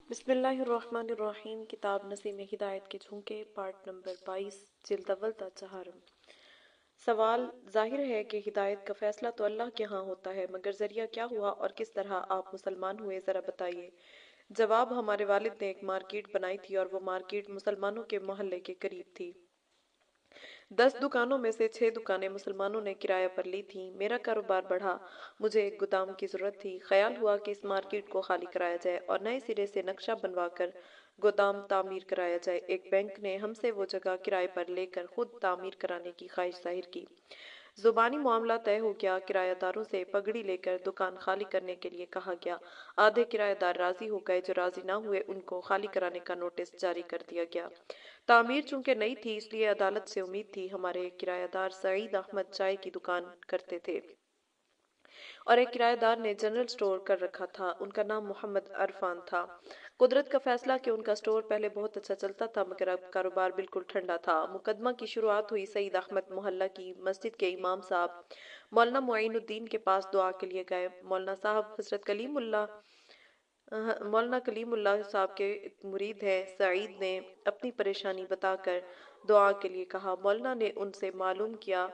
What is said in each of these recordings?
بسم اللہ الرحمن الرحیم۔ کتاب نسیم ہدایت کے جھونکے، پارٹ نمبر 22، جلد اول تا چہارم۔ سوال: ظاہر ہے کہ ہدایت کا فیصلہ تو اللہ کے ہاں ہوتا ہے، مگر ذریعہ کیا ہوا اور کس طرح آپ مسلمان ہوئے، ذرا بتائیے۔ جواب: ہمارے والد نے ایک مارکیٹ بنائی تھی اور وہ مارکیٹ مسلمانوں کے محلے کے قریب تھی۔ 10 دکانوں میں سے 6 دکانیں مسلمانوں نے کرایہ پر لی تھیں۔ میرا کاروبار بڑھا، مجھے ایک گودام کی ضرورت تھی۔ خیال ہوا کہ اس مارکیٹ کو خالی کرایا جائے اور نئے سرے سے نقشہ بنوا کر گودام تعمیر کرایا جائے۔ ایک بینک نے ہم سے وہ جگہ کرائے پر لے کر خود تعمیر کرانے کی خواہش ظاہر کی۔ زبانی معاملہ طے ہو گیا، کرایہ داروں سے پگڑی لے کر دکان خالی کرنے کے لیے کہا گیا۔ آدھے کرایہ دار راضی ہو گئے، جو راضی نہ ہوئے ان کو خالی کرانے کا نوٹس جاری کر دیا گیا۔ تعمیر چونکہ نئی تھی اس لیے عدالت سے امید تھی۔ ہمارے کرایہ دار سعید احمد چائے کی دکان کرتے تھے اور ایک کرایہ دار نے جنرل سٹور کر رکھا تھا، ان کا نام محمد عرفان تھا۔ قدرت کا فیصلہ کہ ان کا سٹور پہلے بہت اچھا چلتا تھا مگر اب کاروبار بالکل ٹھنڈا تھا۔ مقدمہ کی شروعات ہوئی۔ سعید احمد محلہ کی مسجد کے امام صاحب مولانا معین الدین کے پاس دعا کے لیے گئے۔ مولانا کلیم اللہ صاحب کے مرید ہیں۔ سعید نے اپنی پریشانی بتا کر دعا کے لیے کہا۔ مولانا نے ان سے معلوم کیا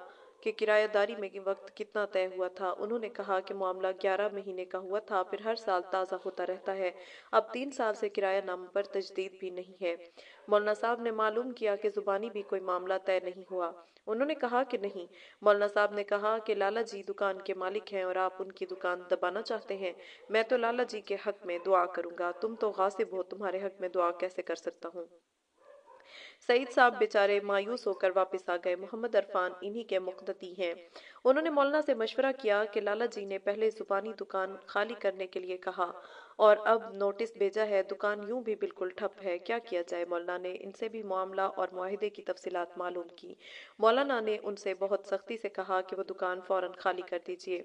کہ کرایہ داری میں وقت کتنا طے ہوا تھا۔ انہوں نے کہا کہ معاملہ 11 مہینے کا ہوا تھا، پھر ہر سال تازہ ہوتا رہتا ہے۔ اب 3 سال سے کرایہ نامہ پر تجدید بھی نہیں ہے۔ مولانا صاحب نے معلوم کیا کہ زبانی بھی کوئی معاملہ طے نہیں ہوا۔ انہوں نے کہا کہ نہیں۔ مولانا صاحب نے کہا کہ لالا جی دکان کے مالک ہیں اور آپ ان کی دکان دبانا چاہتے ہیں۔ میں تو لالا جی کے حق میں دعا کروں گا، تم تو غاصب ہو، تمہارے حق میں دعا کیسے کر سکتا ہوں۔ سعید صاحب بیچارے مایوس ہو کر واپس آ گئے۔ محمد عرفان انہی کے مقتدی ہیں۔ انہوں نے مولانا سے مشورہ کیا کہ لالا جی نے پہلے زبانی دکان خالی کرنے کے لیے کہا اور اب نوٹس بھیجا ہے، دکان یوں بھی بالکل ٹھپ ہے، کیا کیا جائے؟ مولانا نے ان سے بھی معاملہ اور معاہدے کی تفصیلات معلوم کی۔ مولانا نے ان سے بہت سختی سے کہا کہ وہ دکان فوراً خالی کر دیجیے۔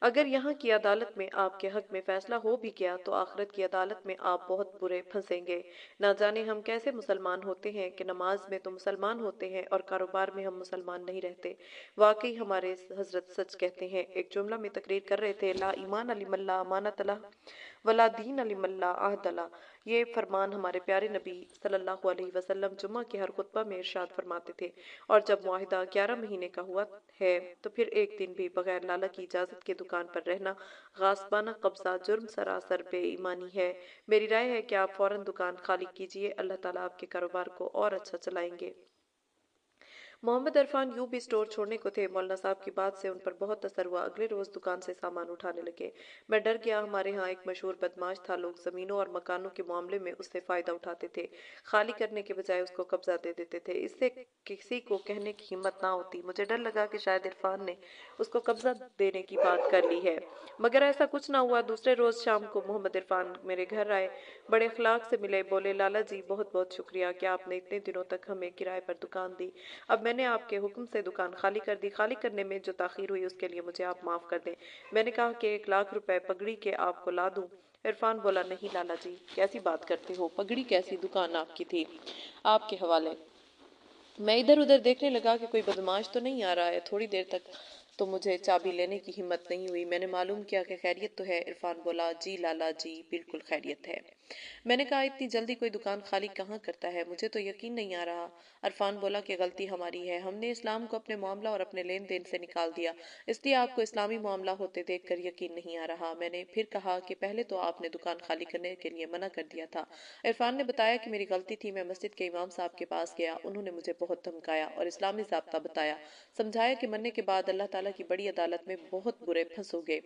اگر یہاں کی عدالت میں آپ کے حق میں فیصلہ ہو بھی گیا تو آخرت کی عدالت میں آپ بہت برے پھنسیں گے۔ نہ جانے ہم کیسے مسلمان ہوتے ہیں کہ نماز میں تو مسلمان ہوتے ہیں اور کاروبار میں ہم مسلمان نہیں رہتے۔ واقعی ہمارے حضرت سچ کہتے ہیں۔ ایک جملہ میں تقریر کر رہے تھے: لا ایمان لمن لا امانۃ لہ ولا دین لمن لا عہد لہ۔ یہ فرمان ہمارے پیارے نبی صلی اللہ علیہ وسلم جمعہ کے ہر خطبہ میں ارشاد فرماتے تھے، اور جب معاہدہ 11 مہینے کا ہوا ہے تو پھر ایک دن بھی بغیر لالا کی اجازت کے دکان پر رہنا غاصبانہ قبضہ، جرم سراسر بے ایمانی ہے۔ میری رائے ہے کہ آپ فوراً دکان خالی کیجیے، اللہ تعالیٰ آپ کے کاروبار کو اور اچھا چلائیں گے۔ محمد عرفان یوں بھی سٹور چھوڑنے کو تھے۔ مولانا صاحب کی بات سے ان پر بہت اثر ہوا۔ اگلے روز دکان سے سامان اٹھانے لگے۔ میں ڈر گیا۔ ہمارے ہاں ایک مشہور بدمعاش تھا، لوگ زمینوں اور مکانوں کے معاملے میں اس سے فائدہ اٹھاتے تھے، خالی کرنے کے بجائے اس کو قبضہ دے دیتے تھے۔ اس سے کسی کو کہنے کی ہمت نہ ہوتی۔ مجھے ڈر لگا کہ شاید عرفان نے اس کو قبضہ دینے کی بات کر لی ہے، مگر ایسا کچھ نہ ہوا۔ دوسرے روز شام کو محمد عرفان میرے گھر آئے، بڑے اخلاق سے ملے، بولے: لالا جی بہت بہت شکریہ کہ آپ نے اتنے دنوں تک ہمیں کرائے پر دکان دی۔ اب میں نے آپ کے حکم سے دکان خالی کر دی۔ خالی کرنے میں جو تاخیر ہوئی اس کے لیے مجھے آپ معاف کر دیں۔ میں نے کہا کہ 1,00,000 روپے پگڑی کے آپ کو لا دوں۔ عرفان بولا: نہیں لالا جی، کیسی بات کرتے ہو، پگڑی کیسی، دکان آپ کی تھی، آپ کے حوالے۔ میں ادھر ادھر دیکھنے لگا کہ کوئی بدمعاش تو نہیں آ رہا ہے۔ تھوڑی دیر تک تو مجھے چابی لینے کی ہمت نہیں ہوئی۔ میں نے معلوم کیا کہ خیریت تو ہے؟ عرفان بولا: جی لالا جی، بالکل خیریت ہے۔ میں نے کہا: اتنی جلدی کوئی دکان خالی کہاں کرتا ہے، مجھے تو یقین نہیں آ رہا۔ عرفان بولا کہ غلطی ہماری ہے، ہم نے اسلام کو اپنے معاملہ اور اپنے لین دین سے نکال دیا، اس لیے آپ کو اسلامی معاملہ ہوتے دیکھ کر یقین نہیں آ رہا۔ میں نے پھر کہا کہ پہلے تو آپ نے دکان خالی کرنے کے لیے منع کر دیا تھا۔ عرفان نے بتایا کہ میری غلطی تھی۔ میں مسجد کے امام صاحب کے پاس گیا، انہوں نے مجھے بہت دھمکایا اور اسلامی ضابطہ بتایا، سمجھایا کہ مرنے کے بعد اللہ تعالیٰ کی بڑی عدالت میں بہت برے پھنسو گے۔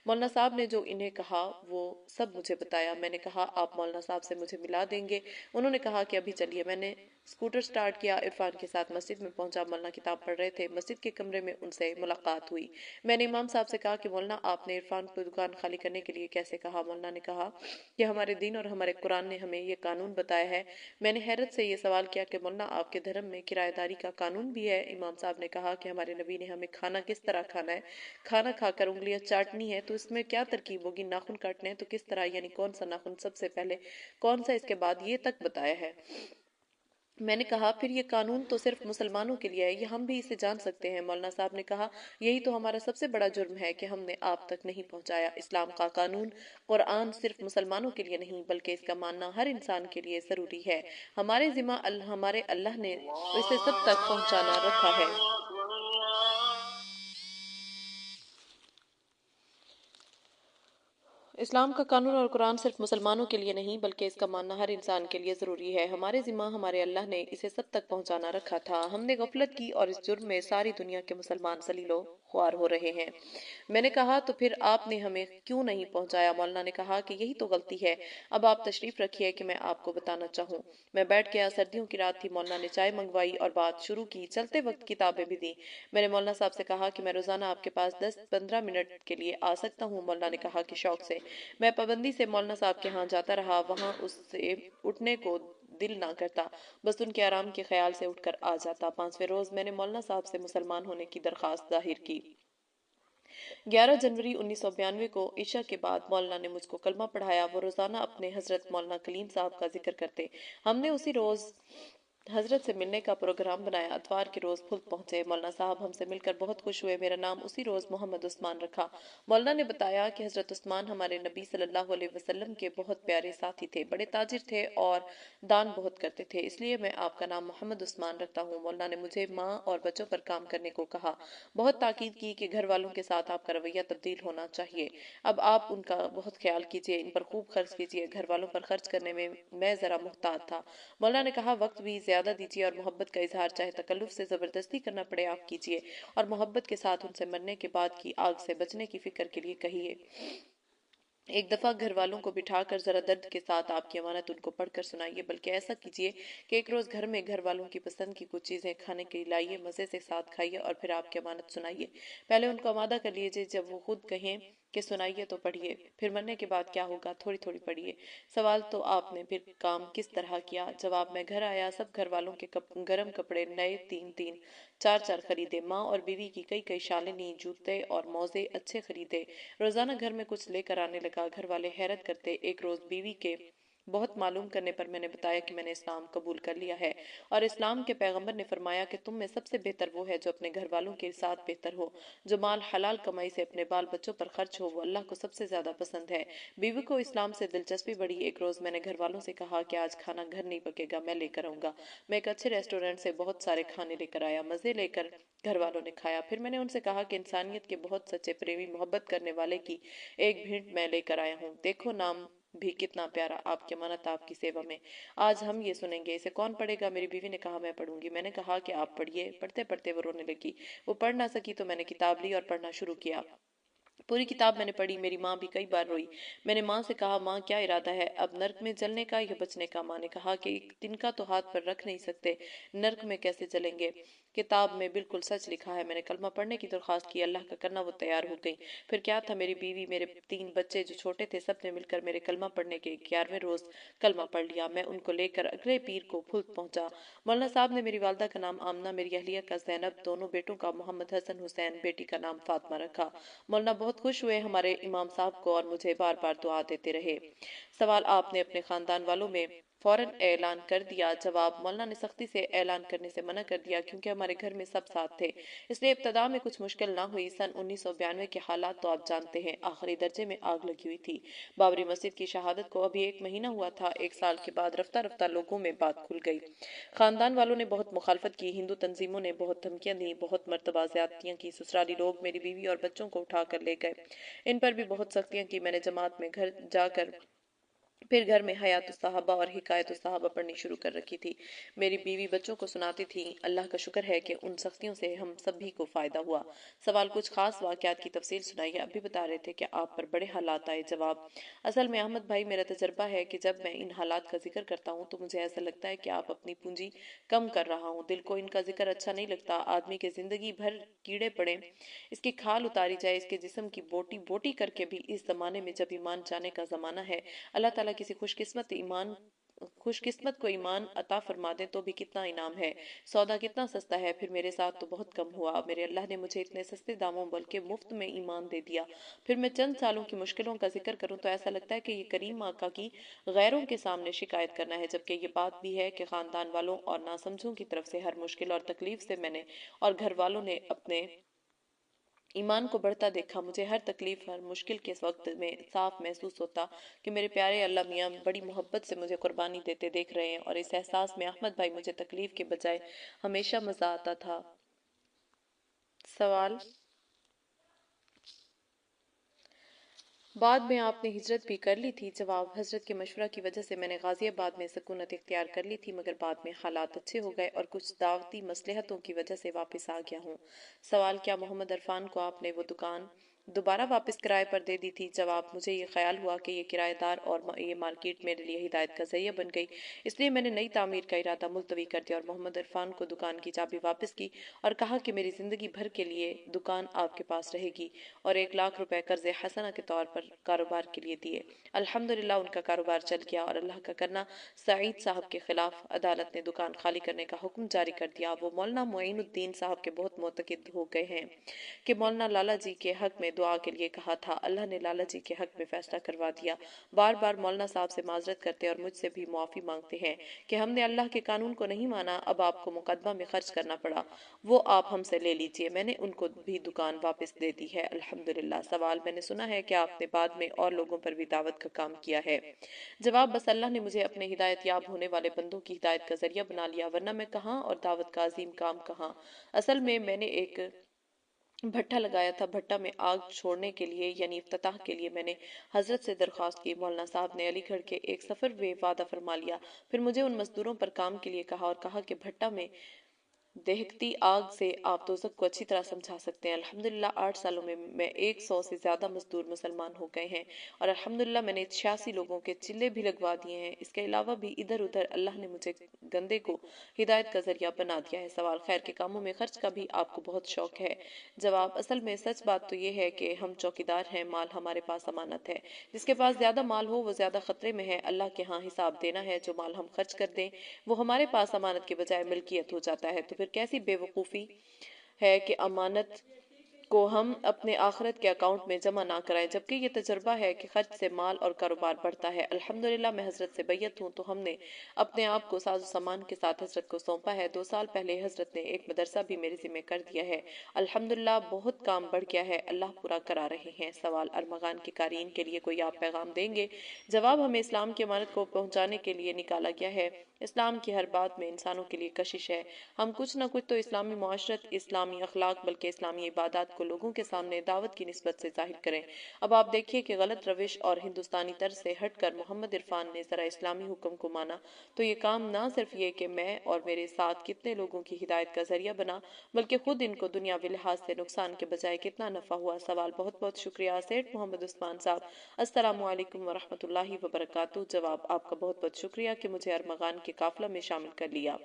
مولانا صاحب نے جو انہیں کہا وہ سب مجھے بتایا۔ میں نے کہا: آپ مولانا صاحب سے مجھے ملا دیں گے؟ انہوں نے کہا کہ ابھی چلیے۔ میں نے اسکوٹر سٹارٹ کیا، عرفان کے ساتھ مسجد میں پہنچا۔ مولانا کتاب پڑھ رہے تھے۔ مسجد کے کمرے میں ان سے ملاقات ہوئی۔ میں نے امام صاحب سے کہا کہ مولانا آپ نے عرفان کو دکان خالی کرنے کے لیے کیسے کہا؟ مولانا نے کہا کہ ہمارے دین اور ہمارے قرآن نے ہمیں یہ قانون بتایا ہے۔ میں نے حیرت سے یہ سوال کیا کہ مولانا آپ کے دھرم میں کرایہ داری کا قانون بھی ہے؟ امام صاحب نے کہا کہ ہمارے نبی نے ہمیں کھانا کس طرح کھانا ہے، کھانا کھا کر انگلیاں چاٹنی ہے تو اس میں کیا ترکیب ہوگی، ناخن کاٹنے ہیں تو کس طرح، یعنی کون سا ناخن سب سے پہلے، کون سا اس کے بعد، یہ تک بتایا ہے۔ میں نے کہا پھر یہ قانون تو صرف مسلمانوں کے لیے ہے، یہ ہم بھی اسے جان سکتے ہیں؟ مولانا صاحب نے کہا یہی تو ہمارا سب سے بڑا جرم ہے کہ ہم نے آپ تک نہیں پہنچایا۔ اسلام کا قانون قرآن صرف مسلمانوں کے لیے نہیں بلکہ اس کا ماننا ہر انسان کے لیے ضروری ہے۔ ہمارے ذمہ ہمارے اللہ نے اسے سب تک پہنچانا رکھا ہے۔ اسلام کا قانون اور قرآن صرف مسلمانوں کے لیے نہیں بلکہ اس کا ماننا ہر انسان کے لیے ضروری ہے۔ ہمارے ذمہ ہمارے اللہ نے اسے سب تک پہنچانا رکھا تھا۔ ہم نے غفلت کی اور اس جرم میں ساری دنیا کے مسلمان ذلیل و خوار ہو رہے ہیں۔ میں نے کہا تو پھر آپ نے ہمیں کیوں نہیں پہنچایا؟ مولانا نے کہا کہ یہی تو غلطی ہے۔ اب آپ تشریف رکھیے کہ میں آپ کو بتانا چاہوں۔ میں بیٹھ گیا، سردیوں کی رات تھی۔ مولانا نے چائے منگوائی اور بات شروع کی، چلتے وقت کتابیں بھی دیں۔ میں نے مولانا صاحب سے کہا کہ میں روزانہ آپ کے پاس 10-15 منٹ کے لیے آ سکتا ہوں؟ مولانا نے کہا کہ شوق سے۔ میں پابندی سے مولانا صاحب کے ہاں جاتا رہا، وہاں اس سے اٹھنے کو دل نہ کرتا، بس ان کے آرام کے خیال سے اٹھ کر آ جاتا۔ 5ویں روز میں نے مولانا صاحب سے مسلمان ہونے کی درخواست ظاہر کی۔ 11 جنوری 1992 کو عشاء کے بعد مولانا نے مجھ کو کلمہ پڑھایا۔ وہ روزانہ اپنے حضرت مولانا کلیم صاحب کا ذکر کرتے۔ ہم نے اسی روز حضرت سے ملنے کا پروگرام بنایا۔ اتوار کے روز پھلک پہنچے۔ مولانا صاحب ہم سے مل کر بہت خوش ہوئے۔ میرا نام اسی روز محمد عثمان رکھا۔ مولانا نے بتایا کہ حضرت عثمان ہمارے نبی صلی اللہ علیہ وسلم کے بہت پیارے ساتھی تھے، بڑے تاجر تھے اور دان بہت کرتے تھے، اس لیے میں آپ کا نام محمد عثمان رکھتا ہوں۔ مولانا نے مجھے ماں اور بچوں پر کام کرنے کو کہا، بہت تاکید کی کہ گھر والوں کے ساتھ آپ کا رویہ تبدیل ہونا چاہیے۔ اب آپ ان کا بہت خیال کیجئے، ان پر خوب خرچ کیجئے۔ گھر والوں پر خرچ کرنے میں ذرا محتاط تھا۔ مولانا نے کہا وقت بھی زیادہ دیجئے اور محبت کا اظہار چاہے تکلف سے زبردستی کرنا پڑے آپ کیجئے، اور محبت کے ساتھ ان سے مرنے کے بعد کی آگ سے بچنے کی فکر کے لیے کہیے۔ ایک دفعہ گھر والوں کو بٹھا کر ذرا درد کے ساتھ آپ کی امانت ان کو پڑھ کر سنائیے، بلکہ ایسا کیجئے کہ ایک روز گھر میں گھر والوں کی پسند کی کچھ چیزیں کھانے کے لائیے، مزے سے ساتھ کھائیے اور پھر آپ کی امانت سنائیے۔ پہلے ان کو آمادہ کر لیجئے، جب وہ خود کہیں کہ سنائیے تو پڑھیے، پھر مرنے کے بعد کیا ہوگا تھوڑی تھوڑی پڑھیے۔ سوال تو آپ نے پھر کام کس طرح کیا؟ جواب میں گھر آیا، سب گھر والوں کے گرم کپڑے نئے 3-3 4-4 خریدے، ماں اور بیوی کی کئی کئی شالیں لیں، جوتے اور موزے اچھے خریدے، روزانہ گھر میں کچھ لے کر آنے لگا۔ گھر والے حیرت کرتے۔ ایک روز بیوی کے بہت معلوم کرنے پر میں نے بتایا کہ میں نے اسلام قبول کر لیا ہے، اور اسلام کے پیغمبر نے فرمایا کہ تم میں سب سے بہتر وہ ہے جو اپنے گھر والوں کے ساتھ بہتر ہو، جو مال حلال کمائی سے اپنے بال بچوں پر خرچ ہو، وہ اللہ کو سب سے زیادہ پسند ہے۔ بیوی کو اسلام سے دلچسپی بڑھی۔ ایک روز میں نے گھر والوں سے کہا کہ آج کھانا گھر نہیں پکے گا، میں لے کر آؤں گا۔ میں ایک اچھے ریسٹورنٹ سے بہت سارے کھانے لے کر آیا، مزے لے کر گھر والوں نے کھایا۔ پھر میں نے ان سے کہا کہ انسانیت کے بہت سچے پریمی محبت کرنے والے کی ایک بھیٹ میں لے کر آیا ہوں، دیکھو نام بھی کتنا پیارا، آپ کی امانت آپ کی سیوا میں، آج ہم یہ سنیں گے، اسے کون پڑھے گا؟ میری بیوی نے کہا میں پڑھوں گی۔ میں نے کہا کہ آپ پڑھیے۔ پڑھتے پڑھتے وہ رونے لگی، وہ پڑھ نہ سکی تو میں نے کتاب لی اور پڑھنا شروع کیا۔ پوری کتاب میں نے پڑھی، میری ماں بھی کئی بار روئی۔ میں نے ماں سے کہا ماں کیا ارادہ ہے، اب نرک میں جلنے کا یا بچنے کا؟ ماں نے کہا کہ ایک تنکا تو ہاتھ پر رکھ نہیں سکتے، نرک میں کیسے جلیں گے؟ کتاب میں بالکل سچ لکھا ہے۔ میں نے کلمہ پڑھنے کی درخواست کی، اللہ کا کرنا وہ تیار ہو گئی۔ پھر کیا تھا، میری بیوی، میرے 3 بچے جو چھوٹے تھے، سب نے مل کر میرے کلمہ پڑھنے کے 11ویں روز کلمہ پڑھ لیا۔ میں ان کو لے کر اگلے پیر کو پھلک پہنچا۔ مولانا صاحب نے میری والدہ کا نام آمنہ، میری اہلیہ کا زینب، دونوں بیٹوں کا محمد حسن حسین، بیٹی کا نام فاطمہ رکھا۔ مولانا بہت خوش ہوئے، ہمارے امام صاحب کو اور مجھے بار بار دعا دیتے رہے۔ سوال آپ نے اپنے خاندان والوں میں فوراً اعلان کر دیا؟ جواب مولانا نے سختی سے اعلان کرنے سے منع کر دیا، کیونکہ ہمارے گھر میں سب ساتھ تھے، اس لیے ابتدا میں کچھ مشکل نہ ہوئی۔ سن 1992 کے حالات تو آپ جانتے ہیں، آخری درجے میں آگ لگی ہوئی تھی۔ بابری مسجد کی شہادت کو ابھی 1 مہینہ ہوا تھا۔ 1 سال کے بعد رفتہ رفتہ لوگوں میں بات کھل گئی۔ خاندان والوں نے بہت مخالفت کی، ہندو تنظیموں نے بہت دھمکیاں دیں، بہت مرتبہ زیادتیاں کی، سسرالی لوگ میری بیوی اور بچوں کو اٹھا کر لے گئے، ان پر بھی بہت سختیاں کی۔ میں نے جماعت میں گھر جا کر پھر گھر میں حیات الصحابہ اور حکایت الصحابہ پڑھنی شروع کر رکھی تھی، میری بیوی بچوں کو سناتی تھی۔ اللہ کا شکر ہے کہ ان سختیوں سے ہم سبھی کو فائدہ ہوا۔ سوال کچھ خاص واقعات کی تفصیل سنائیے، اب بھی بتا رہے تھے کہ آپ پر بڑے حالات آئے؟ جواب اصل میں احمد بھائی، میرا تجربہ ہے کہ جب میں ان حالات کا ذکر کرتا ہوں تو مجھے ایسا لگتا ہے کہ آپ اپنی پونجی کم کر رہا ہوں، دل کو ان کا ذکر اچھا نہیں لگتا۔ آدمی کے زندگی بھر کیڑے پڑیں، اس کی کھال اتاری جائے، اس کے جسم کی بوٹی بوٹی کر کے بھی، اس زمانے میں جب ایمان جانے کا زمانہ ہے، اللہ تعالیٰ کسی خوش قسمت खुशकिस्मत को ईमान अता फरमा दे तो भी कितना इनाम है, सौदा कितना सस्ता है। फिर मेरे साथ तो बहुत कम हुआ, मेरे अल्लाह ने मुझे इतने सस्ते दामों बल्कि मुफ्त में ईमान दे दिया। फिर मैं चंद सालों की मुश्किलों का जिक्र करूं तो ऐसा लगता है कि ये करीम आका की गैरों के सामने शिकायत करना है, जबकि ये बात भी है कि खानदान वालों और नासमझों की तरफ से हर मुश्किल और तकलीफ से मैंने और घर वालों ने अपने ईमान को बढ़ता देखा। मुझे हर तकलीफ हर मुश्किल के वक्त में साफ महसूस होता कि मेरे प्यारे अल्लाह मियाँ बड़ी मोहब्बत से मुझे कुर्बानी देते देख रहे हैं, और इस एहसास में अहमद भाई मुझे तकलीफ के बजाय हमेशा मजा आता था। सवाल, बाद में आपने हिजरत भी कर ली थी? जवाब, हजरत के मशवरा की वजह से मैंने गाजियाबाद में सकूनत इख्तियार कर ली थी, मगर बाद में हालात अच्छे हो गए और कुछ दावती मसलहतों की वजह से वापस आ गया हूँ। सवाल, क्या मोहम्मद अरफान को आपने वो दुकान दोबारा वापस किराए पर दे दी थी? जवाब, मुझे ये ख्याल हुआ कि ये किराएदार और ये मार्केट मेरे लिए हिदायत का जरिया बन गई, इसलिए मैंने नई तामीर का इरादा मुलतवी कर दिया और मोहम्मद अरफान को दुकान की चाबी वापस की और कहा कि मेरी जिंदगी भर के लिए दुकान आपके पास रहेगी, और 1 लाख रुपए कर्ज हसना के तौर पर कारोबार के लिए दिए। अल्हम्दुलिल्लाह उनका कारोबार चल गया और अल्लाह का करना, सईद साहब के खिलाफ अदालत ने दुकान खाली करने का हुक्म जारी कर दिया। वो मौलाना मोइनुद्दीन साहब के बहुत मोतकिद हो गए हैं कि मौलाना लाला जी के हक में दुआ के लिए कहा था, अल्लाह ने लाला जी के हक में फैसला करवा दिया। बार बार मौलाना साहब से माजरत करते और मुझसे भी मुआफ़ी मांगते हैं कि हमने अल्लाह के कानून को नहीं माना, अब आपको मुकदमा में खर्च करना पड़ा, वो आप हमसे ले लीजिए। मैंने उनको भी दुकान वापस दे दी है अल्हम्दुलिल्लाह। सवाल, मैंने सुना है कि आपने बाद में और लोगों पर भी दावत का काम किया है? जवाब, बस अल्लाह ने मुझे अपने हिदायत याब होने वाले बंदों की हिदायत का जरिया बना लिया, वरना मैं कहाँ और दावत का अजीम काम कहाँ। असल में मैंने एक भट्टा लगाया था, भट्टा में आग छोड़ने के लिए यानी इफ्तिताह के लिए मैंने हजरत से दरख्वास्त की। मौलाना साहब ने अलीगढ़ के एक सफ़र में वादा फरमा लिया। फिर मुझे उन मजदूरों पर काम के लिए कहा और कहा कि भट्टा में दहकती आग से आप दोज़ख को अच्छी तरह समझा सकते हैं। अल्हम्दुलिल्लाह 8 सालों में 100 से ज़्यादा मजदूर मुसलमान हो गए हैं और अल्हम्दुलिल्लाह मैंने 86 लोगों के चिल्ले भी लगवा दिए हैं। इसके अलावा भी इधर उधर अल्लाह ने मुझे गंदे को हिदायत का जरिया बना दिया है। सवाल, खैर के कामों में खर्च का भी आपको बहुत शौक है? जवाब, असल में सच बात तो ये है कि हम चौकीदार हैं, माल हमारे पास अमानत है। जिसके पास ज्यादा माल हो वो ज्यादा खतरे में है। अल्लाह के यहाँ हिसाब देना है, जो माल हम खर्च कर दें वो हमारे पास अमानत के बजाय मिल्कियत हो जाता है। तो फिर कैसी बेवकूफ़ी है कि अमानत को हम अपने आखिरत के अकाउंट में जमा ना कराएं, जबकि ये तजर्बा है कि खर्च से माल और कारोबार बढ़ता है। अल्हम्दुलिल्लाह मैं हजरत से बैयत हूँ, तो हमने अपने आप को साजो सामान के साथ हजरत को सौंपा है। 2 साल पहले हजरत ने एक मदरसा भी मेरे जिम्मे कर दिया है। अल्हम्दुलिल्लाह बहुत काम बढ़ गया है, अल्लाह पूरा करा रहे हैं। सवाल, अरमगान के कारीन के लिए कोई आप पैगाम देंगे? जवाब, हमें इस्लाम की अमानत को पहुंचाने के लिए निकाला गया है। इस्लाम की हर बात में इंसानों के लिए कशिश है। हम कुछ न कुछ तो इस्लामी मुआशरत, इस्लामी अखलाक, बल्कि इस्लामी इबादत को लोगों के सामने दावत की निस्बत से जाहिर करें। अब आप देखिए कि गलत रविश और हिंदुस्तानी तर्ज से हटकर मोहम्मद इरफान ने जरा इस्लामी हुक्म को माना तो ये काम ना सिर्फ ये कि मैं और मेरे साथ कितने लोगों की हिदायत का जरिया बना, बल्कि खुद इनको दुनियावी लिहाज से नुकसान के बजाय कितना नफा हुआ। सवाल, बहुत बहुत शुक्रिया सेठ मोहम्मद उस्मान साहब। अस्सलामु अलैकुम वरहमतुल्लाहि वबरकातुहू। जवाब, आपका बहुत बहुत शुक्रिया कि मुझे अरमगान के काफिला में शामिल कर लिया।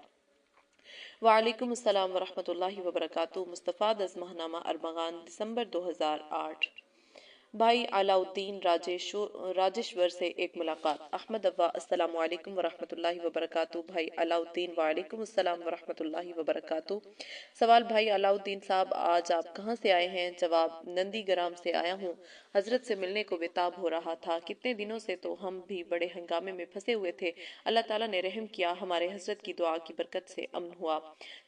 वालेकुम अस्सलाम वरहमतुल्लाहि वबरकातुहू। मुस्तफ़ा दज़माहनामा अरमगान, दिसंबर 2008। भाई अलाउद्दीन राजेश्वर से एक मुलाकात। अहमद अव्वा, अस्सलामु अलैकुम वरहमतुल्लाहि वबरकातुहू। भाई अलाउद्दीन, वालेकुम अस्सलाम वरहमतुल्लाहि वबरकातुहू। सवाल, भाई अलाउद्दीन साहब आज आप कहाँ से आए हैं? जवाब, नंदीग्राम से आया हूँ। हजरत से मिलने को बेताब हो रहा था, कितने दिनों से तो हम भी बड़े हंगामे में फंसे हुए थे। अल्लाह ताला ने रहम किया, हमारे हजरत की दुआ की बरकत से अमन हुआ।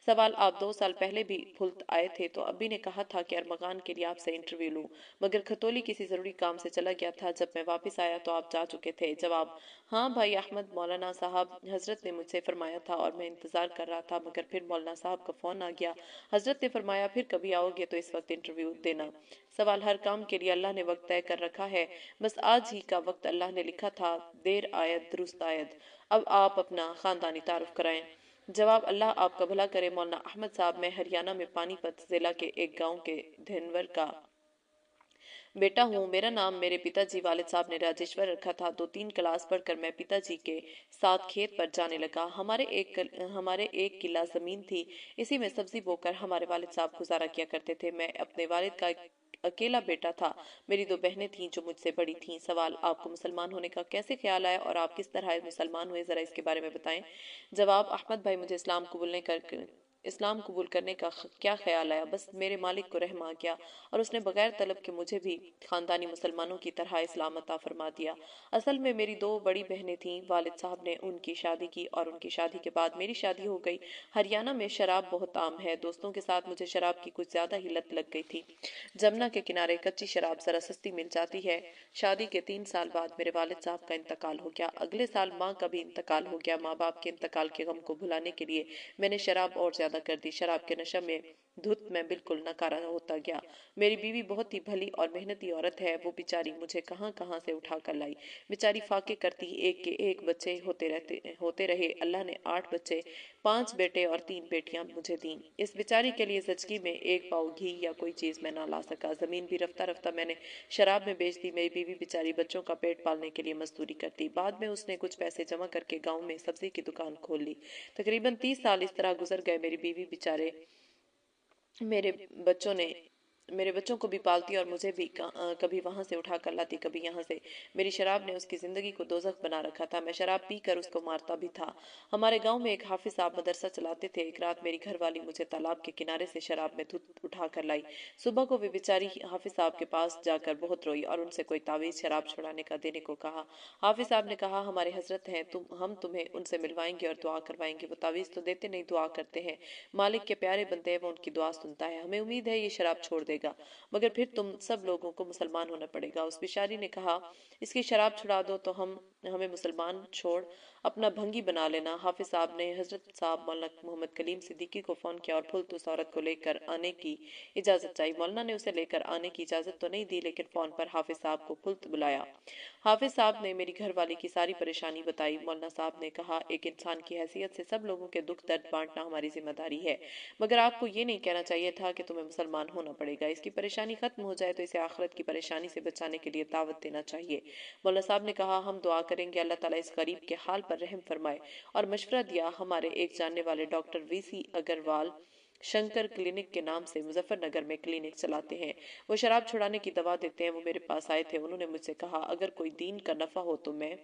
सवाल, आप 2 साल पहले भी फुल्त आए थे तो अब्बी ने कहा था कि अरमगान के लिए आपसे इंटरव्यू लूं, मगर खतौली किसी जरूरी काम से चला गया था। जब मैं वापस आया तो आप जा चुके थे। जवाब, हाँ भाई अहमद, मौलाना साहब हजरत ने मुझसे फरमाया था और मैं इंतजार कर रहा था, मगर फिर मौलाना साहब का फोन आ गया। हजरत ने फरमाया फिर कभी आओगे तो इस वक्त इंटरव्यू देना। सवाल, हर काम के लिए अल्लाह ने वक्त तय कर रखा है, बस आज ही का वक्त अल्लाह ने लिखा था, देर आयत दुरुस्त आयत। अब आप अपना खानदानी तारुफ कराएं। जवाब, अल्लाह आपका भला करे मौलाना अहमद साहब, मैं हरियाणा में पानीपत जिला के एक गांव के धनवर का बेटा हूँ। मेरा नाम मेरे पिताजी वालिद साहब ने राजेश्वर रखा था। 2-3 क्लास पढ़कर मैं पिताजी के साथ खेत पर जाने लगा। हमारे एक किला जमीन थी, इसी में सब्जी बोकर हमारे वालिद साहब गुजारा किया करते थे। मैं अपने वालिद का अकेला बेटा था। मेरी 2 बहनें थीं जो मुझसे बड़ी थीं। सवाल, आपको मुसलमान होने का कैसे ख्याल आया और आप किस तरह मुसलमान हुए, ज़रा इसके बारे में बताएं। जवाब, अहमद भाई, मुझे इस्लाम कबूल करने का क्या ख्याल आया, बस मेरे मालिक को रहम आ गया और उसने बगैर तलब के मुझे भी खानदानी मुसलमानों की तरह इस्लाम अता फरमा दिया। असल में मेरी 2 बड़ी बहनें थीं। वालिद साहब ने उनकी शादी की और उनकी शादी के बाद मेरी शादी हो गई। हरियाणा में शराब बहुत आम है। दोस्तों के साथ मुझे शराब की कुछ ज्यादा ही लत लग गई थी। जमुना के किनारे कच्ची शराब जरा सस्ती मिल जाती है। शादी के 3 साल बाद मेरे वालिद साहब का इंतकाल हो गया। अगले साल माँ का भी इंतकाल हो गया। माँ बाप के इंतकाल के गम को भुलाने के लिए मैंने शराब और ज्यादा कर दी। शराब के नशे में धुत में बिल्कुल नकारा होता गया। मेरी बीवी बहुत ही भली और मेहनती औरत है। वो बेचारी मुझे कहाँ कहाँ से उठा कर लाई। बेचारी फाके करती, एक के एक बच्चे होते रहे। अल्लाह ने 8 बच्चे, 5 बेटे और 3 बेटियां मुझे दी। इस बेचारी के लिए सचकी में एक पाव घी या कोई चीज मैं ना ला सका। जमीन भी रफ्ता रफ्ता मैंने शराब में बेच दी। मेरी बीवी बेचारी बच्चों का पेट पालने के लिए मजदूरी करती। बाद में उसने कुछ पैसे जमा करके गांव में सब्जी की दुकान खोल ली। तकरीबन 30 साल इस तरह गुजर गए। मेरी बीवी बेचारे मेरे बच्चों ने मेरे बच्चों को भी पालती और मुझे भी कभी वहां से उठा कर लाती, कभी यहाँ से। मेरी शराब ने उसकी जिंदगी को दोजख बना रखा था। मैं शराब पी कर उसको मारता भी था। हमारे गांव में एक हाफिज साहब मदरसा चलाते थे। एक रात मेरी घरवाली मुझे तालाब के किनारे से शराब में धुत उठा कर लाई। सुबह को भी बेचारी हाफिज साहब के पास जाकर बहुत रोई और उनसे कोई तावीज शराब छुड़ाने का देने को कहा। हाफिज साहब ने कहा, हमारे हजरत हैं, हम तुम्हें उनसे मिलवाएंगे और दुआ करवाएंगे। वो तावीज तो देते नहीं, दुआ करते हैं। मालिक के प्यारे बंदे हैं, वो उनकी दुआ सुनता है। हमें उम्मीद है ये शराब छोड़ देगा, मगर फिर तुम सब लोगों को मुसलमान होना पड़ेगा। उस बिचारी ने कहा, इसकी शराब छुड़ा दो तो हमें मुसलमान छोड़ अपना भंगी बना लेना। हाफिज साहब ने हजरत साहब मौलाना मोहम्मद कलीम सिद्दीकी को फोन किया और फुलत उस औरत को लेकर आने की इजाजत चाहिए। मौलाना ने उसे लेकर आने की इजाजत तो नहीं दी, लेकिन फोन पर हाफिज साहब को फुलत बुलाया। हाफिज साहब ने मेरी घरवाली की सारी परेशानी बताई। मौलाना साहब ने कहा, एक इंसान की हैसियत से सब लोगों के दुख दर्द बांटना हमारी जिम्मेदारी है, मगर आपको ये नहीं कहना चाहिए था कि तुम्हें मुसलमान होना पड़ेगा। इसकी परेशानी खत्म हो जाए तो इसे आखिरत की परेशानी से बचाने के लिए दावत देना चाहिए। मौलाना साहब ने कहा, हम दुआ करेंगे अल्लाह ताला इस गरीब के हाल पर रहम फरमाए, और मशवरा दिया। हमारे एक जानने वाले doctor VC Agarwal Shankar clinic के नाम से मुजफ्फरनगर में क्लिनिक चलाते हैं। वो शराब छुड़ाने की दवा देते हैं। वो मेरे पास आए थे। उन्होंने मुझसे कहा, अगर कोई दीन का नफा हो तो मैं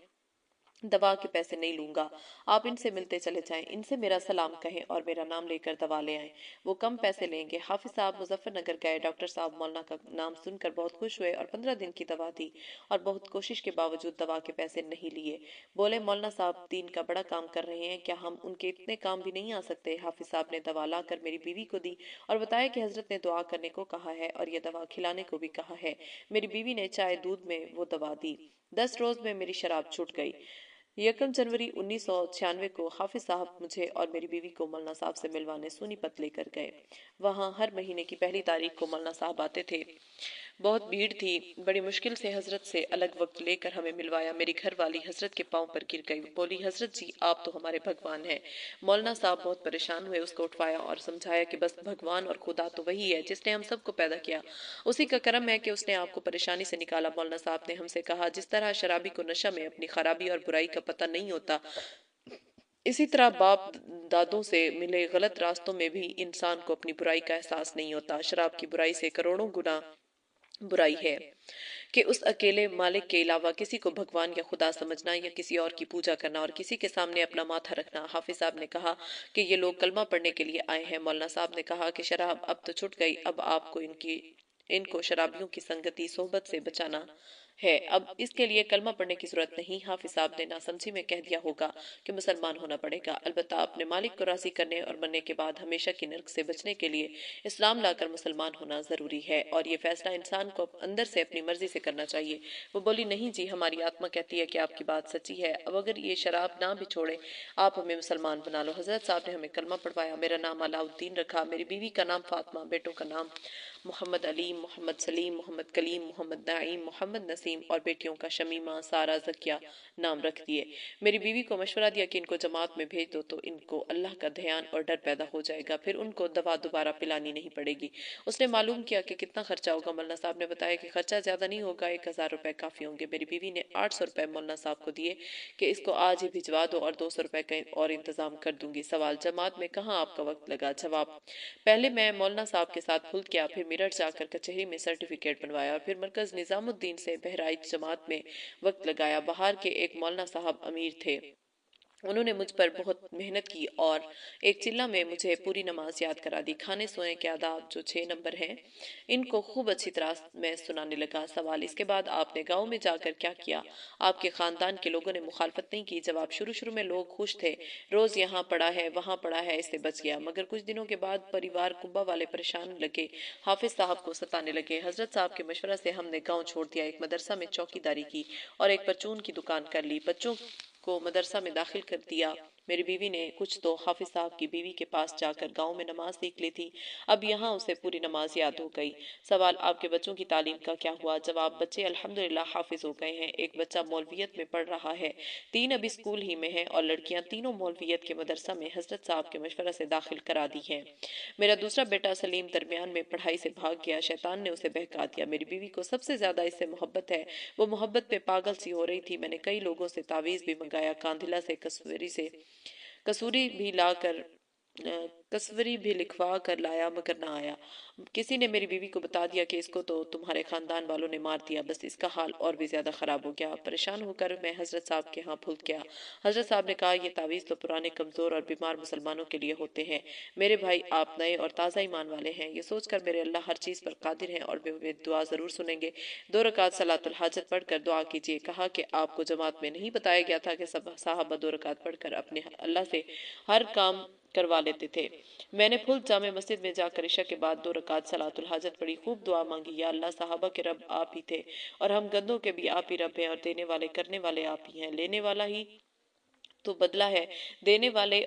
दवा के पैसे नहीं लूंगा, आप इनसे मिलते चले जाएं, इनसे मेरा सलाम कहें और मेरा नाम लेकर दवा ले आएं, वो कम पैसे लेंगे। हाफिज साहब मुजफ्फरनगर गए। डॉक्टर साहब मौलाना का नाम सुनकर बहुत खुश हुए और 15 दिन की दवा दी और बहुत कोशिश के बावजूद दवा के पैसे नहीं लिए। बोले, मौलाना साहब दीन का बड़ा काम कर रहे हैं, क्या हम उनके इतने काम भी नहीं आ सकते। हाफिज साहब ने दवा लाकर मेरी बीवी को दी और बताया कि हजरत ने दुआ करने को कहा है और यह दवा खिलाने को भी कहा है। मेरी बीवी ने चाय दूध में वो दवा दी। 10 रोज में मेरी शराब छूट गई। 1 जनवरी 1996 को हाफिज साहब मुझे और मेरी बीवी को मौलाना साहब से मिलवाने सोनीपत लेकर गए। वहां हर महीने की पहली तारीख को मौलाना साहब आते थे। बहुत भीड़ थी। बड़ी मुश्किल से हजरत से अलग वक्त लेकर हमें मिलवाया। मेरी घर वाली हजरत के पांव पर गिर गई, बोली, हजरत जी आप तो हमारे भगवान हैं। मौलाना साहब बहुत परेशान हुए। उसको उठवाया और समझाया कि बस भगवान और खुदा तो वही है जिसने हम सबको पैदा किया, उसी का करम है कि उसने आपको परेशानी से निकाला। मौलाना साहब ने हमसे कहा, जिस तरह शराबी को नशा में अपनी खराबी और बुराई का पता नहीं होता, इसी तरह बाप दादों से मिले गलत रास्तों में भी इंसान को अपनी बुराई का एहसास नहीं होता। शराब की बुराई से करोड़ों गुना बुराई है कि उस अकेले मालिक के अलावा किसी को भगवान या खुदा समझना या किसी और की पूजा करना और किसी के सामने अपना माथा रखना। हाफिज साहब ने कहा कि ये लोग कलमा पढ़ने के लिए आए हैं। मौलाना साहब ने कहा कि शराब अब तो छूट गई, अब आपको इनको शराबियों की संगति सोहबत से बचाना है। अब इसके लिए कलमा पढ़ने की जरूरत नहीं। हाफिज साहब ने नासमझी में कह दिया होगा कि मुसलमान होना पड़ेगा, अलबत्ता अपने मालिक को राजी करने और बनने के बाद हमेशा की नर्क से बचने के लिए इस्लाम लाकर मुसलमान होना जरूरी है और ये फैसला इंसान को अंदर से अपनी मर्जी से करना चाहिए। वो बोली, नहीं जी, हमारी आत्मा कहती है कि आपकी बात सच्ची है। अब अगर ये शराब ना भी छोड़े, आप हमें मुसलमान बना लो। हजरत साहब ने हमें कलमा पढ़वाया। मेरा नाम अलाउद्दीन रखा, मेरी बीवी का नाम फातिमा, बेटों का नाम मोहम्मद अलीम, मोहम्मद सलीम, मोहम्मद कलीम, मोहम्मद नाईम, मोहम्मद नसीम और बेटियों का शमीमा, सारा, जकिया नाम रख दिए। मेरी बीवी को मशवरा दिया कि इनको जमात में भेज दो तो इनको अल्लाह का ध्यान और डर पैदा हो जाएगा, फिर उनको दवा दोबारा पिलानी नहीं पड़ेगी। उसने मालूम किया कि कितना खर्चा होगा। मौलाना साहब ने बताया कि खर्चा ज्यादा नहीं होगा, 1000 रुपए काफी होंगे। मेरी बीवी ने 800 रुपए मौलाना साहब को दिए कि इसको आज ही भिजवा दो और 200 रुपए का और इंतजाम कर दूंगी। सवाल, जमात में कहाँ आपका वक्त लगा। जवाब, पहले मैं मौलाना साहब के साथ फुल किया, फिर मेरठ जाकर कचहरी में सर्टिफिकेट बनवाया और फिर मरकज निजामुद्दीन से बहराइच जमात में वक्त लगाया। बाहर के एक मौलाना साहब अमीर थे, उन्होंने मुझ पर बहुत मेहनत की और एक चिल्ला में मुझे पूरी नमाज याद करा दी। खाने सोने के आदाब जो 6 नंबर हैं, इनको खूब अच्छी तरह मैं सुनाने लगा। सवाल, इसके बाद आपने गांव में जाकर क्या किया? आपके खानदान के लोगों ने मुखालफत नहीं की? जवाब, शुरू में लोग खुश थे, रोज यहाँ पड़ा है वहाँ पड़ा है, इससे बच गया। मगर कुछ दिनों के बाद परिवार कुंबा वाले परेशान लगे, हाफिज साहब को सताने लगे। हजरत साहब के मशवरा से हमने गाँव छोड़ दिया, एक मदरसा में चौकीदारी की और एक परचून की दुकान कर ली। बच्चों को मदरसा में दाखिल कर दिया। मेरी बीवी ने कुछ तो हाफिज साहब की बीवी के पास जाकर गांव में नमाज सीख ली थी, अब यहाँ उसे पूरी नमाज याद हो गई। सवाल, आपके बच्चों की तालीम का क्या हुआ? जवाब, बच्चे अल्हम्दुलिल्लाह हाफिज हो गए हैं। एक बच्चा मौलवियत में पढ़ रहा है, 3 अभी स्कूल ही में है और लड़कियां तीनों मौलवियत के मदरसा में हजरत साहब के मशवरा से दाखिल करा दी हैं। मेरा दूसरा बेटा सलीम दरमियान में पढ़ाई से भाग गया, शैतान ने उसे बहका दिया। मेरी बीवी को सबसे ज्यादा इससे मोहब्बत है, वो मोहब्बत पे पागल सी हो रही थी। मैंने कई लोगों से तावीज भी मंगाया, कांधिला से कसूरी भी लाकर कसवरी भी लिखवा कर लाया, मगर ना आया। किसी ने मेरी बीवी को बता दिया कि इसको तो तुम्हारे खानदान वालों ने मार दिया। बस इसका हाल और भी ज्यादा खराब हो गया। परेशान होकर मैं हजरत साहब के यहाँ भूल गया। हजरत साहब ने कहा, ये तावीज तो पुराने कमजोर और बीमार मुसलमानों के लिए होते हैं। मेरे भाई, आप नए और ताज़ा ईमान वाले हैं, ये सोचकर मेरे अल्लाह हर चीज पर कादिर हैं और वे दुआ जरूर सुनेंगे। 2 रकात सलातुल हाजत पढ़कर दुआ कीजिए। कहा कि आपको जमात में नहीं बताया गया था कि सब साहबा 2 रकात पढ़कर अपने अल्लाह से हर काम करवा लेते थे। मैंने फुल जामे मस्जिद में जाकर इशा के बाद 2 रकात सलातुल हाजत पढ़ी, खूब दुआ मांगी। या अल्लाह, साहबा के रब आप ही थे और हम गंदों के भी आप ही रब हैं और देने वाले करने वाले आप ही हैं, लेने वाला ही तो बदला है, देने वाले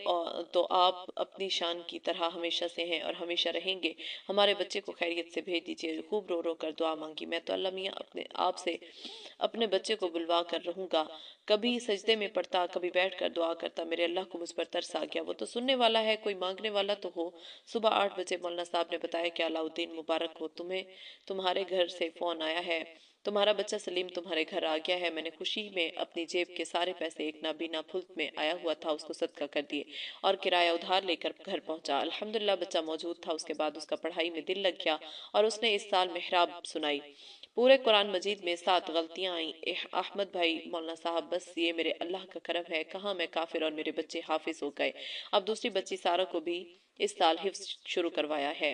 तो आप अपनी शान की तरह हमेशा से हैं और हमेशा रहेंगे। हमारे बच्चे को खैरियत से भेज दीजिए। खूब रो रो कर दुआ मांगी। मैं तो अल्लाह मियाँ अपने आप से अपने बच्चे को बुलवा कर रहूंगा। कभी सजदे में पड़ता, कभी बैठ कर दुआ करता। मेरे अल्लाह को मुझ पर तरस आ गया, वो तो सुनने वाला है, कोई मांगने वाला तो हो। सुबह 8 बजे मौलाना साहब ने बताया कि अलाउद्दीन मुबारक हो, तुम्हें तुम्हारे घर से फोन आया है, तुम्हारा बच्चा सलीम तुम्हारे घर आ गया है। मैंने खुशी में अपनी जेब के सारे पैसे एक नाबीना फुल्क में आया हुआ था उसको सदका कर दिए और किराया उधार लेकर घर पहुंचा। अल्हम्दुलिल्लाह बच्चा मौजूद था। उसके बाद उसका पढ़ाई में दिल लग गया और उसने इस साल मेहराब सुनाई। पूरे कुरान मजीद में 7 गलतियां आई। अहमद भाई मौलाना साहब, बस ये मेरे अल्लाह का करम है, कहाँ मैं काफिर और मेरे बच्चे हाफिज हो गए। अब दूसरी बच्ची सारा को भी इस साल हिफ्ज शुरू करवाया है।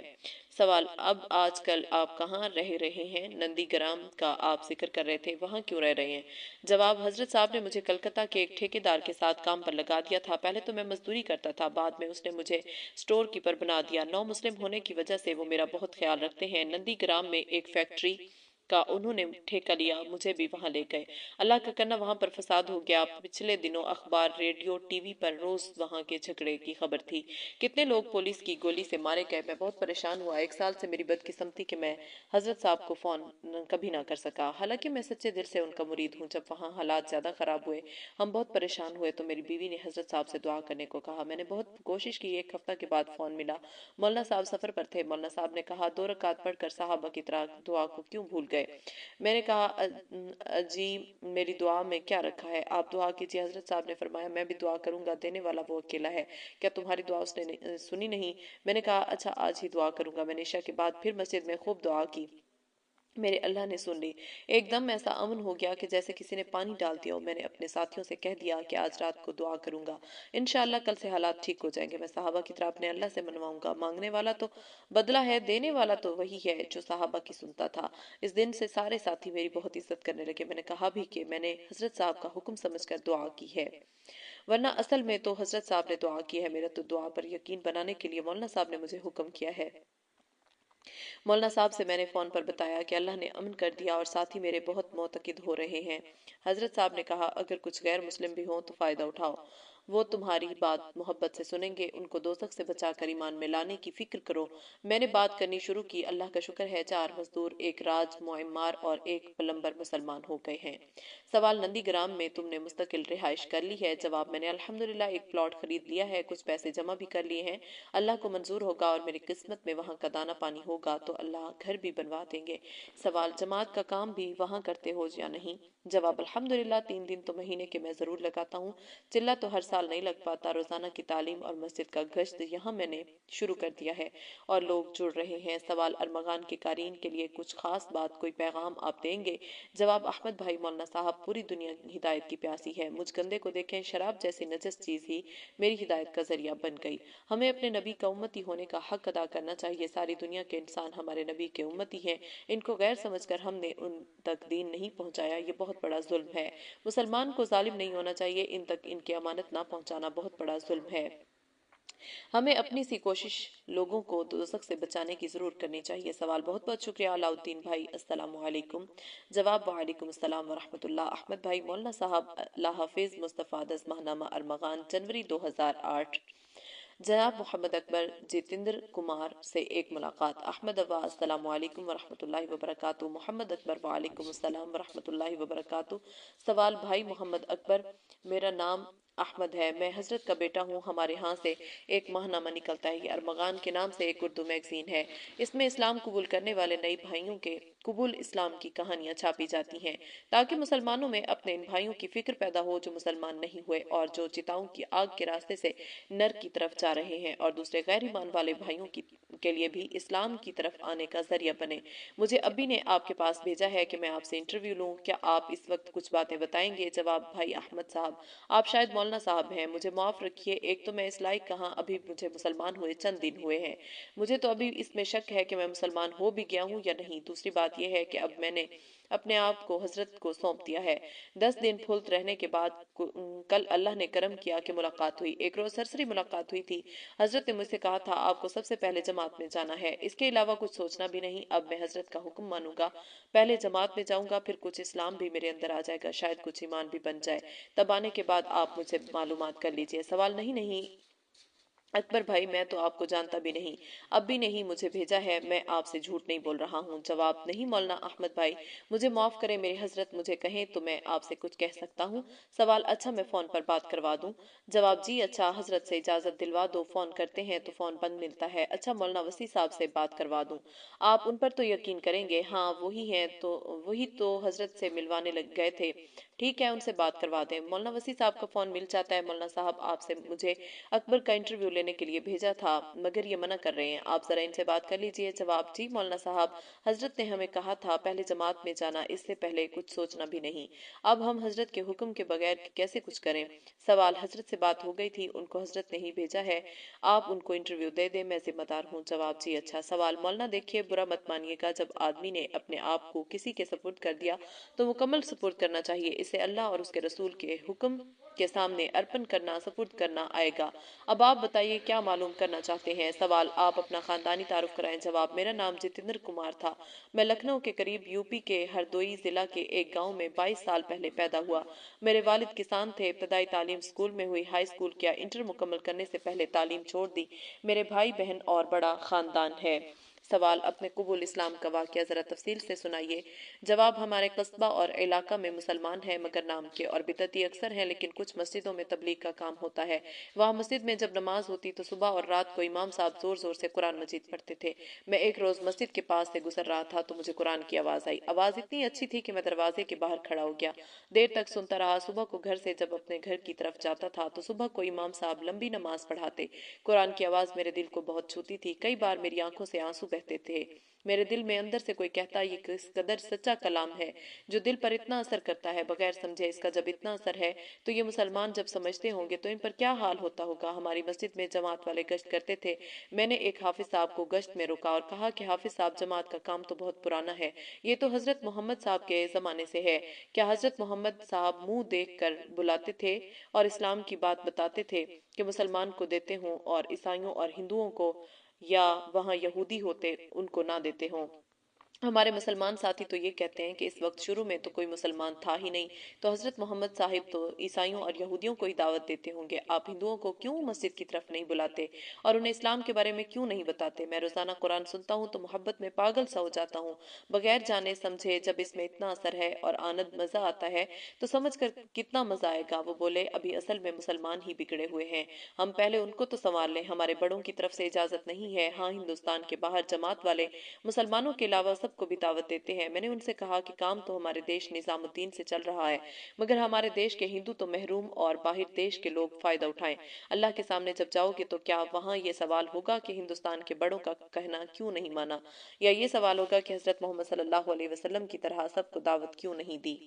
सवाल, अब आजकल आप कहाँ रह रहे हैं? नंदीग्राम का आप जिक्र कर रहे थे, वहाँ क्यों रह रहे हैं? जवाब, हजरत साहब ने मुझे कलकत्ता के एक ठेकेदार के साथ काम पर लगा दिया था। पहले तो मैं मजदूरी करता था, बाद में उसने मुझे स्टोर कीपर बना दिया। 9 मुस्लिम होने की वजह से वो मेरा बहुत ख्याल रखते हैं। नंदीग्राम में एक फैक्ट्री का उन्होंने ठेका लिया, मुझे भी वहां ले गए। अल्लाह का करना वहां पर फसाद हो गया। पिछले दिनों अखबार, रेडियो, टीवी पर रोज वहां के झगड़े की खबर थी। कितने लोग पुलिस की गोली से मारे गए। मैं बहुत परेशान हुआ। 1 साल से मेरी बदकिस्मती कि मैं हजरत साहब को फोन कभी ना कर सका, हालांकि मैं सच्चे दिल से उनका मुरीद हूँ। जब वहाँ हालात ज्यादा खराब हुए, हम बहुत परेशान हुए, तो मेरी बीवी ने हजरत साहब से दुआ करने को कहा। मैंने बहुत कोशिश की। 1 हफ्ता के बाद फोन मिला। मौलाना साहब सफर पर थे। मौलाना साहब ने कहा, 2 रकात पढ़कर साहबा की तरह दुआ को क्यों भूल गए? मैंने कहा, जी मेरी दुआ में क्या रखा है, आप दुआ कीजिए। हजरत साहब ने फरमाया, मैं भी दुआ करूंगा, देने वाला वो अकेला है, क्या तुम्हारी दुआ उसने सुनी नहीं? मैंने कहा, अच्छा आज ही दुआ करूंगा। मैंने ईशा के बाद फिर मस्जिद में खूब दुआ की, मेरे अल्लाह ने सुन ली। एकदम ऐसा अमन हो गया कि जैसे किसी ने पानी डाल दिया हो। मैंने अपने साथियों से कह दिया कि आज रात को दुआ करूंगा, इंशाअल्लाह कल से हालात ठीक हो जाएंगे। मैं साहबा की तरह अपने अल्लाह से मनवाऊंगा। मांगने वाला तो बदला है, देने वाला तो वही है जो साहबा की सुनता था। इस दिन से सारे साथी मेरी बहुत इज्जत करने लगे। मैंने कहा भी कि मैंने हजरत साहब का हुक्म समझकर दुआ की है, वरना असल में तो हजरत साहब ने दुआ की है। मेरा तो दुआ पर यकीन बनाने के लिए मौलाना साहब ने मुझे हुक्म किया है। मौलाना साहब से मैंने फ़ोन पर बताया कि अल्लाह ने अमन कर दिया और साथ ही मेरे बहुत मोतकिद हो रहे हैं। हजरत साहब ने कहा, अगर कुछ गैर मुस्लिम भी हों तो फ़ायदा उठाओ, वो तुम्हारी बात मोहब्बत से सुनेंगे। उनको दोज़ख से बचाकर ईमान में लाने की फिक्र करो। मैंने बात करनी शुरू की। अल्लाह का शुक्र है 4 मजदूर, एक राज मुअम्मार और एक प्लम्बर मुसलमान हो गए हैं। सवाल, नंदीग्राम में तुमने मुस्तकिल रिहाइश कर ली है? जवाब, मैंने अल्हम्दुलिल्लाह एक प्लॉट खरीद लिया है, कुछ पैसे जमा भी कर लिए हैं। अल्लाह को मंजूर होगा और मेरी किस्मत में वहाँ का दाना पानी होगा तो अल्लाह घर भी बनवा देंगे। सवाल, जमात का काम भी वहाँ करते हो या नहीं? जवाब, अल्हम्दुलिल्लाह 3 दिन तो महीने के मैं जरूर लगाता हूँ। चिल्ला तो हर साल سال نہیں لگ پاتا، روزانہ کی تعلیم اور مسجد کا گشت یہاں میں نے شروع کر دیا ہے اور لوگ جڑ رہے ہیں۔ سوال ارمغان کے قارئین کے لیے کچھ خاص بات، کوئی پیغام آپ دیں گے؟ جواب احمد بھائی مولانا صاحب، پوری دنیا ہدایت کی پیاسی ہے، مجھ گندے کو دیکھیں، شراب جیسی نجس چیز ہی میری ہدایت کا ذریعہ بن گئی۔ ہمیں اپنے نبی کا امتی ہونے کا حق ادا کرنا چاہیے، ساری دنیا کے انسان ہمارے نبی کے امتی ہیں، ان کو غیر سمجھ کر ہم نے ان تک دین نہیں پہنچایا، یہ بہت بڑا ظلم ہے۔ مسلمان کو ظالم نہیں ہونا چاہیے، ان تک ان کی امانت نہ پہنچانا بہت بڑا ظلم ہے۔ ہمیں اپنی سی کوشش لوگوں کو دوزخ سے بچانے کی ضرور کرنی چاہیے۔ سوال بہت بہت شکریہ علاء الدین بھائی، السلام علیکم۔ جواب وعلیکم السلام ورحمۃ اللہ۔ احمد بھائی مولانا صاحب اللہ حافظ، مستفادس ماہنامہ ارمغان، جنوری 2008۔ جناب محمد اکبر جتیندر کمار سے ایک ملاقات۔ احمد ابا، السلام علیکم ورحمۃ اللہ وبرکاتہ۔ محمد اکبر، وعلیکم السلام ورحمۃ اللہ وبرکاتہ۔ سوال بھائی محمد اکبر، میرا نام احمد ہے، میں حضرت کا بیٹا ہوں، ہمارے ہاں سے ایک ماہنامہ نکلتا ہے، یہ ارمغان کے نام سے ایک اردو میگزین ہے، اس میں اسلام قبول کرنے والے نئے بھائیوں کے قبول اسلام کی کہانیاں چھاپی جاتی ہیں تاکہ مسلمانوں میں اپنے ان بھائیوں کی فکر پیدا ہو جو مسلمان نہیں ہوئے اور جو چتاؤں کی آگ کے راستے سے نر کی طرف جا رہے ہیں، اور دوسرے غیر ایمان والے بھائیوں کے لیے بھی اسلام کی طرف آنے کا ذریعہ بنے۔ مجھے ابی نے آپ کے پاس بھیجا ہے کہ میں آپ سے انٹرویو لوں، کیا آپ اس وقت کچھ باتیں بتائیں گے؟ جواب بھائی احمد صاحب، آپ شاید مولانا صاحب ہیں، مجھے معاف رکھیے، ایک تو میں اس لائق کہاں، ابھی مجھے مسلمان ہوئے چند دن ہوئے ہیں، مجھے تو ابھی اس میں شک ہے کہ میں مسلمان ہو بھی گیا ہوں یا نہیں۔ دوسری بات یہ ہے کہ اب میں نے اپنے آپ کو حضرت کو سونپ دیا ہے۔ 10 دن پھلت رہنے کے بعد کل اللہ نے کرم کیا کہ ملاقات ہوئی، ایک روز سرسری ملاقات ہوئی تھی۔ حضرت نے مجھ سے کہا تھا آپ کو سب سے پہلے جماعت میں جانا ہے، اس کے علاوہ کچھ سوچنا بھی نہیں، اب میں حضرت کا حکم مانوں گا، پہلے جماعت میں جاؤں گا، پھر کچھ اسلام بھی میرے اندر آ جائے گا، شاید کچھ ایمان بھی بن جائے، تب آنے کے بعد آپ مجھ سے معلومات کر لیجئے۔ سوال نہیں اکبر بھائی، میں تو آپ کو جانتا بھی نہیں، اب بھی نہیں مجھے بھیجا ہے، میں آپ سے جھوٹ نہیں بول رہا ہوں۔ جواب نہیں مولانا احمد بھائی، مجھے معاف کریں، میرے حضرت مجھے کہیں تو میں آپ سے کچھ کہہ سکتا ہوں۔ سوال اچھا میں فون پر بات کروا دوں؟ جواب جی اچھا، حضرت سے اجازت دلوا دو، فون کرتے ہیں تو فون بند ملتا ہے۔ اچھا مولانا وسیع صاحب سے بات کروا دوں؟ آپ ان پر تو یقین کریں گے؟ ہاں وہی تو حضرت سے ملوانے لگ گئے تھے، ٹھیک ہے ان سے بات کروا دیں۔ مولانا وسیع صاحب کا فون مل جاتا ہے، مولانا صاحب آپ سے مجھے اکبر کا انٹرویو لینے کے لیے بھیجا تھا مگر یہ منع کر رہے ہیں، آپ ذرا ان سے بات کر لیجئے۔ جواب جی مولانا صاحب، حضرت نے ہمیں کہا تھا پہلے جماعت میں جانا، اس سے پہلے کچھ سوچنا بھی نہیں، اب ہم حضرت کے حکم کے بغیر کیسے کچھ کریں؟ سوال حضرت سے بات ہو گئی تھی، ان کو حضرت نے ہی بھیجا ہے، آپ ان کو انٹرویو دے دیں، میں ذمہ دار ہوں۔ جواب جی اچھا۔ سوال مولانا دیکھیے برا مت مانیے گا، جب آدمی نے اپنے آپ کو کسی کے سپرد کر دیا تو مکمل سپرد کرنا چاہیے، اسے اللہ اور اس کے رسول کے حکم کے سامنے ارپن کرنا، سپرد کرنا آئے گا۔ اب آپ بتائیے کیا معلوم کرنا چاہتے ہیں؟ سوال آپ اپنا خاندانی تعارف کرائیں۔ جواب میرا نام جتیندر کمار تھا، میں لکھنؤ کے قریب یوپی کے ہردوئی ضلع کے ایک گاؤں میں 22 سال پہلے پیدا ہوا۔ میرے والد کسان تھے، ابتدائی تعلیم اسکول میں ہوئی، ہائی اسکول کیا، انٹر مکمل کرنے سے پہلے تعلیم چھوڑ دی، میرے بھائی بہن اور بڑا خاندان ہے۔ سوال اپنے قبول اسلام کا واقعہ ذرا تفصیل سے سنائیے۔ جواب ہمارے قصبہ اور علاقہ میں مسلمان ہیں مگر نام کے، اور بدعتی اکثر ہیں، لیکن کچھ مسجدوں میں تبلیغ کا کام ہوتا ہے، وہاں مسجد میں جب نماز ہوتی تو صبح اور رات کو امام صاحب زور زور سے قرآن مجید پڑھتے تھے۔ میں ایک روز مسجد کے پاس سے گزر رہا تھا تو مجھے قرآن کی آواز آئی، آواز اتنی اچھی تھی کہ میں دروازے کے باہر کھڑا ہو گیا، دیر تک سنتا رہا۔ صبح کو گھر سے جب اپنے گھر کی طرف جاتا تھا تو صبح کو امام صاحب لمبی نماز پڑھاتے، قرآن کی آواز میرے دل کو بہت چھوتی تھی، کئی بار میری آنکھوں سے آنسو بہتے تھے، میرے دل میں اندر سے کوئی کہتا یہ کس قدر سچا کلام ہے جو دل پر اتنا اثر کرتا ہے بغیر سمجھے، اس کا جب اتنا اثر ہے تو یہ مسلمان جب سمجھتے ہوں گے تو ان پر کیا حال ہوتا ہوگا۔ ہماری مسجد میں جماعت والے گشت کرتے تھے، میں نے ایک حافظ صاحب کو گشت میں روکا اور کہا کہ حافظ صاحب جماعت کا کام تو بہت پرانا ہے، یہ تو حضرت محمد صاحب کے زمانے سے ہے، کیا حضرت محمد صاحب منہ دیکھ کر بلاتے تھے اور اسلام کی بات بتاتے تھے کہ مسلمان کو دیتے ہوں اور عیسائیوں اور ہندوؤں کو، یا وہاں یہودی ہوتے ان کو نہ دیتے ہوں؟ ہمارے مسلمان ساتھی تو یہ کہتے ہیں کہ اس وقت شروع میں تو کوئی مسلمان تھا ہی نہیں، تو حضرت محمد صاحب تو عیسائیوں اور یہودیوں کو ہی دعوت دیتے ہوں گے، آپ ہندوؤں کو کیوں مسجد کی طرف نہیں بلاتے اور انہیں اسلام کے بارے میں کیوں نہیں بتاتے؟ میں روزانہ قرآن سنتا ہوں تو محبت میں پاگل سا ہو جاتا ہوں بغیر جانے سمجھے، جب اس میں اتنا اثر ہے اور آنند مزہ آتا ہے تو سمجھ کر کتنا مزہ آئے گا۔ وہ بولے ابھی اصل میں مسلمان ہی بگڑے ہوئے ہیں، ہم پہلے ان کو تو سنوار لیں، ہمارے بڑوں کی طرف سے اجازت نہیں ہے، ہاں ہندوستان کے باہر جماعت والے مسلمانوں کے علاوہ مذہب کو بھی دعوت دیتے ہیں۔ میں نے ان سے کہا کہ کام تو ہمارے دیش نظام الدین سے چل رہا ہے، مگر ہمارے دیش کے ہندو تو محروم اور باہر دیش کے لوگ فائدہ اٹھائیں۔ اللہ کے سامنے جب جاؤ گے تو کیا وہاں یہ سوال ہوگا کہ ہندوستان کے بڑوں کا کہنا کیوں نہیں مانا، یا یہ سوال ہوگا کہ حضرت محمد صلی اللہ علیہ وسلم کی طرح سب کو دعوت کیوں نہیں دی؟